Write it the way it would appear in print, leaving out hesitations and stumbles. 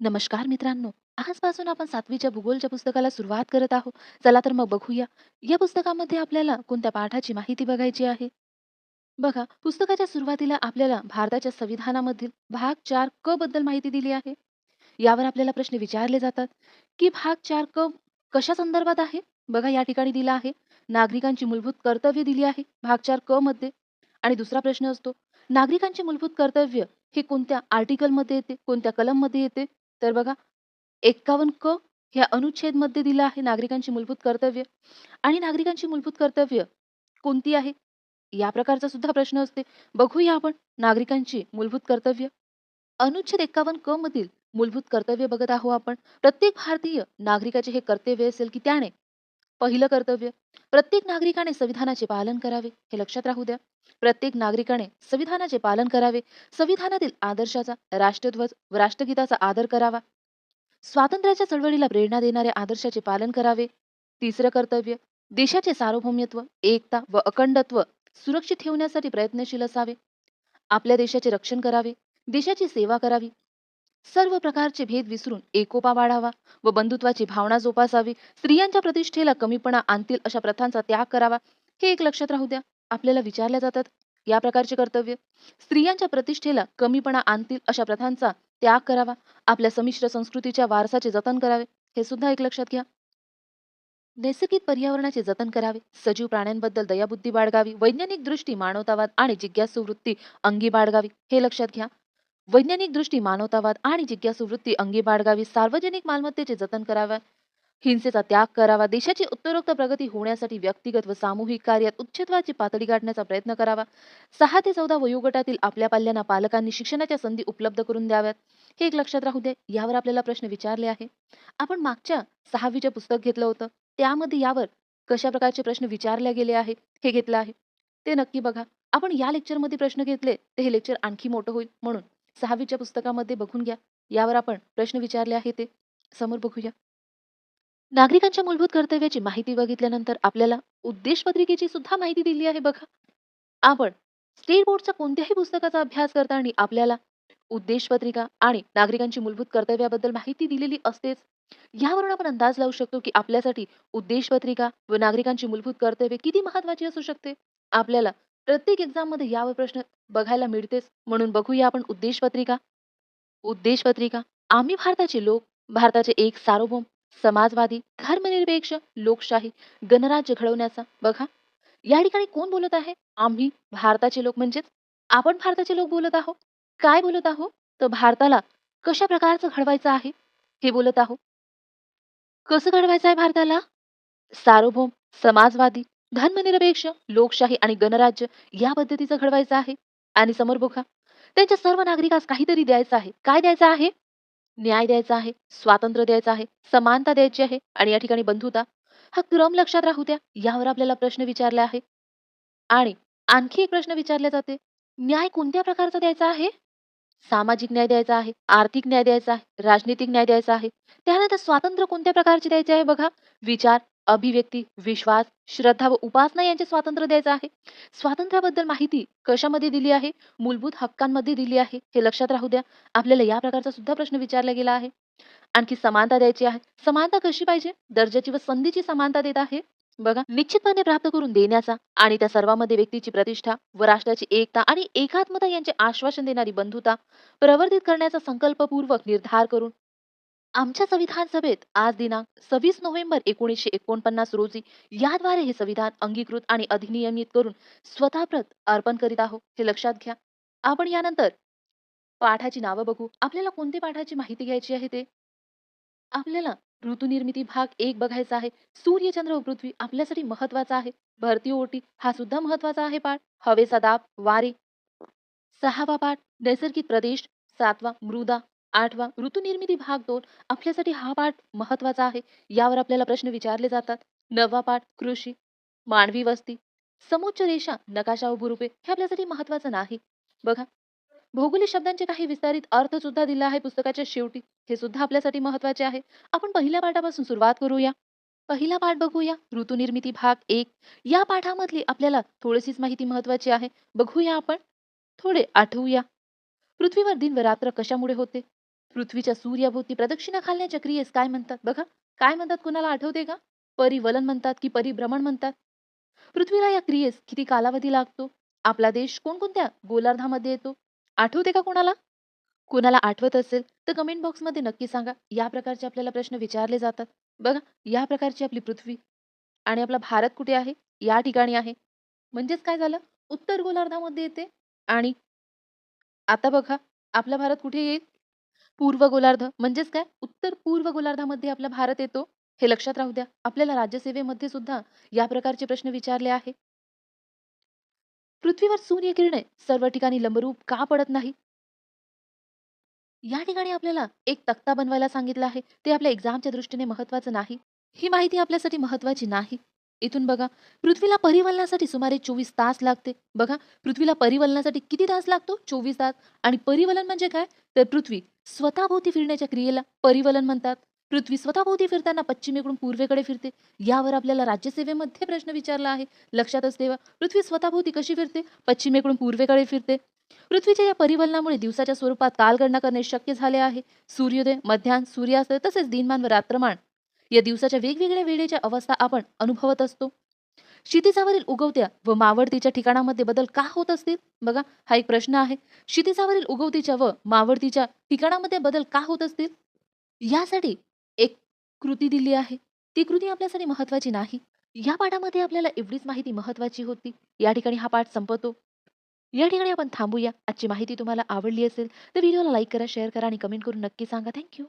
नमस्कार मित्रांनो. आजपासून आपण 7वीच्या भूगोलच्या पुस्तकाला सुरुवात करत आहोत. चला तर मग बघूया. या पुस्तकामध्ये आपल्याला कोणत्या पाठाची माहिती बघायची आहे. बघा, पुस्तकाच्या सुरुवातीला आपल्याला भारताच्या संविधानामधील भाग 4 क बद्दल माहिती दिली आहे. यावर आपल्याला प्रश्न विचारले जातात, की भाग 4 क कशा संदर्भात आहे? बघा या ठिकाणी दिला आहे, नागरिकांची मूलभूत कर्तव्य दिली आहे भाग 4 क मध्ये. आणि दुसरा प्रश्न असतो, नागरिकांची मूलभूत कर्तव्य हे कोणत्या आर्टिकलमध्ये येते, कोणत्या कलममध्ये येते? तर बघा 51 क ह्या अनुच्छेदमध्ये दिलं आहे नागरिकांची मूलभूत कर्तव्य. आणि नागरिकांची मूलभूत कर्तव्य कोणती आहे? या प्रकारचा सुद्धा प्रश्न असते. बघूया आपण नागरिकांची मूलभूत कर्तव्य. अनुच्छेद 51 क मधील मूलभूत कर्तव्य बघत आहोत आपण. प्रत्येक भारतीय नागरिकाचे हे कर्तव्य असेल की त्याने पहिलं कर्तव्य, प्रत्येक नागरिकाने संविधानाचे पालन करावे. हे लक्षात राहू द्या. प्रत्येक नागरिकाने संविधानाचे पालन करावे. संविधानातील आदर्शाचा, राष्ट्रध्वज व राष्ट्रगीताचा आदर करावा. स्वातंत्र्याच्या चळवळीला प्रेरणा देणाऱ्या आदर्शाचे पालन करावे. तिसरं कर्तव्य, देशाचे सार्वभौमत्व, एकता व अखंडत्व सुरक्षित ठेवण्यासाठी प्रयत्नशील असावे. आपल्या देशाचे रक्षण करावे. देशाची सेवा करावी. सर्व प्रकारचे भेद विसरून एकोपा वाढावा व बंधुत्वाची भावना जोपासावी. स्त्रियांच्या प्रतिष्ठेला कमीपणा आणतील अशा प्रथांचा त्याग करावा. हे एक लक्षात राहू द्या. आपल्याला विचारल्या जातात या प्रकारचे कर्तव्य. स्त्रियांच्या प्रतिष्ठेला कमीपणा आणतील अशा प्रथांचा त्याग करावा. आपल्या संमिश्र संस्कृतीच्या वारसाचे जतन करावे. हे सुद्धा एक लक्षात घ्या. नैसर्गिक पर्यावरणाचे जतन करावे. सजीव प्राण्यांबद्दल दयाबुद्धी बाळगावी. वैज्ञानिक दृष्टी, मानवतावाद आणि जिज्ञासू वृत्ती अंगी बाळगावी. हे लक्षात घ्या. वैज्ञानिक दृष्टी, मानवतावाद आणि जिज्ञासू वृत्ती अंगी बाळगावी. सार्वजनिक मालमत्तेचे जतन करावे. हिंसेचा त्याग करावा. देशाची उत्तरोत्तर प्रगती होण्यासाठी व्यक्तिगत व सामूहिक कार्यात उच्चत्वाची पातळी गाठण्याचा प्रयत्न करावा. 6 ते 14 वयोगटातील आपल्या पाल्यांना पालकांनी शिक्षणाच्या संधी उपलब्ध करून द्याव्यात. हे एक लक्षात राहू दे. यावर आपल्याला प्रश्न विचारले आहे. आपण मागच्या 6वीचे पुस्तक घेतलं होतं. त्यामध्ये यावर कशा प्रकारचे प्रश्न विचारले गेले आहे हे घेतलं आहे. ते नक्की बघा. आपण या लेक्चरमध्ये प्रश्न घेतले तर हे लेक्चर आणखी मोठं होईल, म्हणून 6वीच्या पुस्तकामध्ये बघून घ्या. यावर आपण प्रश्न विचारले आहे ते समोर बघूया. नागरिकांच्या मूलभूत कर्तव्याची माहिती बघितल्यानंतर आपल्याला उद्देश पत्रिकेची सुद्धा माहिती दिली आहे बघा. आपण स्टेट बोर्डच्या कोणत्याही पुस्तकाचा अभ्यास करताना आपल्याला उद्देश पत्रिका आणि नागरिकांची मूलभूत कर्तव्याबद्दल माहिती दिलेली असतेच. यावरून आपण अंदाज लावू शकतो की आपल्यासाठी उद्देश पत्रिका व नागरिकांची मूलभूत कर्तव्ये किती महत्वाची असू शकते. आपल्याला प्रत्येक एक्झाम मध्ये यावर प्रश्न बघायला मिळतेच, म्हणून बघूया आपण उद्देश पत्रिका. उद्देश पत्रिका. आम्ही भारताचे लोक, भारताचे एक सार्वभौम, समाजवादी, धर्मनिरपेक्ष, लोकशाही, गणराज्य घडवण्याचा. बघा या ठिकाणी कोण बोलत आहे? आम्ही भारताचे लोक म्हणजेच आपण भारताचे लोक बोलत आहोत. काय बोलत आहोत? तर भारताला कशा प्रकारचं घडवायचं आहे हे बोलत आहोत. कसं घडवायचं आहे भारताला? सार्वभौम, समाजवादी, धर्मनिरपेक्ष, लोकशाही आणि गणराज्य या पद्धतीचं घडवायचं आहे. आणि समोर बघा, त्यांच्या सर्व नागरिकास काहीतरी द्यायचं आहे. काय द्यायचं आहे? न्याय द्यायचा आहे, स्वातंत्र्य द्यायचं आहे, समानता द्यायची आहे आणि या ठिकाणी बंधुता. हा क्रम लक्षात राहू द्या. यावर आपल्याला प्रश्न विचारला आहे. आणि आणखी एक प्रश्न विचारले जाते, न्याय कोणत्या प्रकारचा द्यायचा आहे? सामाजिक न्याय द्यायचा आहे, आर्थिक न्याय द्यायचा आहे, राजनीतिक न्याय द्यायचा आहे. त्यानंतर स्वातंत्र्य कोणत्या प्रकारचे द्यायचे आहे बघा, विचार, अभिव्यक्ती, विश्वास, श्रद्धा व उपासना यांचे स्वातंत्र्य द्यायचं आहे. स्वातंत्र्याबद्दल माहिती कशामध्ये दिली आहे? मूलभूत हक्कांमध्ये दिली आहे. हे लक्षात राहू द्या. आपल्याला या प्रकारचा सुद्धा प्रश्न विचारला गेला आहे. आणखी समानता द्यायची आहे. समानता कशी पाहिजे? दर्जाची व संधीची समानता देत आहे. बघा, निश्चितपणे प्राप्त करून देण्याचा आणि त्या सर्वांमध्ये व्यक्तीची प्रतिष्ठा व राष्ट्राची एकता आणि एकात्मता यांचे आश्वासन देणारी बंधुता प्रवर्धित करण्याचा संकल्पपूर्वक निर्धार करून आमच्या संविधान सभेत आज दिनांक 26 नोव्हेंबर 1949 रोजी याद्वारे हे संविधान अंगीकृत आणि अधिनियमित करून स्वतःप्रत अर्पण करीत आहोत. हे लक्षात घ्या. आपण यानंतर पाठाची नावं बघू. आपल्याला कोणत्या पाठाची माहिती घ्यायची आहे ते? आपल्याला ऋतुनिर्मिती भाग 1 बघायचा आहे. सूर्य, चंद्र व पृथ्वी आपल्यासाठी महत्वाचा आहे. भरती ओटी हा सुद्धा महत्वाचा आहे पाठ. हवेचा दाब, वारे 6वा पाठ. नैसर्गिक प्रदेश 7वा. मृदा 8वा. ऋतुनिर्मिती भाग 2 आपल्यासाठी हा पाठ महत्वाचा आहे. यावर आपल्याला प्रश्न विचारले जातात. 9वा पाठ. कृषी, मानवी वस्ती, समोच्च रेषा, नकाशा व भूरूपे हे आपल्यासाठी महत्वाचं नाही. बघा, भौगोलिक शब्दांचे काही विस्तारित अर्थ सुद्धा दिला आहे पुस्तकाच्या शेवटी. हे सुद्धा आपल्यासाठी महत्वाचे आहे. आपण पहिल्या पाठापासून सुरुवात करूया. पहिला पाठ बघूया. ऋतुनिर्मिती भाग 1. या पाठामधली आपल्याला थोडीशीच माहिती महत्वाची आहे. बघूया आपण. थोडे आठवूया. पृथ्वीवर दिन व रात्र कशामुळे होते? पृथ्वीच्या सूर्याभोवती प्रदक्षिणा घालण्याच्या क्रियेस काय म्हणतात? बघा, काय म्हणतात कुणाला आठवते का? परिवलन म्हणतात की परिभ्रमण म्हणतात? पृथ्वीला या क्रियेस किती कालावधी लागतो? आपला देश कोणकोणत्या गोलार्धामध्ये येतो? आठवते का कोणाला? कोणाला आठवत असेल तर कमेंट बॉक्समध्ये नक्की सांगा. या प्रकारचे आपल्याला प्रश्न विचारले जातात. बघा, या प्रकारची आपली पृथ्वी आणि आपला भारत कुठे आहे? या ठिकाणी आहे. म्हणजेच काय झालं? उत्तर गोलार्धामध्ये येते आणि आता बघा, आपला भारत कुठे येईल? पूर्व गोलार्ध. म्हणजेच काय? उत्तर पूर्व गोलार्धामध्ये आपला भारत येतो. हे लक्षात राहू द्या. आपल्याला राज्यसेवेमध्ये सुद्धा या प्रकारचे प्रश्न विचारले आहे. पृथ्वीवर सूर्यकिरणे सर्व ठिकाणी लंबरूप का पडत नाही? या ठिकाणी आपल्याला एक तक्ता बनवायला सांगितलं आहे. ते आपल्या एक्झामच्या दृष्टीने महत्त्वाचं नाही. ही माहिती आपल्यासाठी महत्त्वाची नाही. इथून बघा, पृथ्वीला परिवलनासाठी सुमारे 24 तास लागते. बघा, पृथ्वीला परिवलनासाठी किती तास लागतो? 24 तास. आणि परिवलन म्हणजे काय? तर पृथ्वी स्वतःभोवती फिरण्याच्या क्रियेला परिवलन म्हणतात. पृथ्वी स्वतःभोवती फिरताना पश्चिमेकडून पूर्वेकडे फिरते. यावर आपल्याला राज्यसेवेमध्ये प्रश्न विचारला आहे. लक्षातच ठेवा. पृथ्वी स्वतःभोवती कशी फिरते? पश्चिमेकडून पूर्वेकडे फिरते. पृथ्वीच्या या परिवलनामुळे दिवसाच्या स्वरूपात कालगणना करणे शक्य झाले आहे. सूर्योदय, मध्याह्न, सूर्यास्त तसेच दिनमान व रात्रमान या दिवसाच्या वेगवेगळ्या वेळेच्या अवस्था आपण अनुभवत असतो. क्षितिजावरील उगवत्या व मावळतीच्या ठिकाणामध्ये बदल का होत असतील? बघा, हा एक प्रश्न आहे. क्षितिजावरील उगवतीच्या व मावळतीच्या ठिकाणामध्ये बदल का होत असतील? यासाठी एक कृती दिली आहे. ती कृती आपल्यासाठी महत्वाची नाही. या पाठामध्ये आपल्याला एवढीच माहिती महत्वाची होती. या ठिकाणी हा पाठ संपतो. या ठिकाणी आपण थांबूया. आजची माहिती तुम्हाला आवडली असेल तर व्हिडिओला लाईक करा, शेअर करा आणि कमेंट करून नक्की सांगा. थँक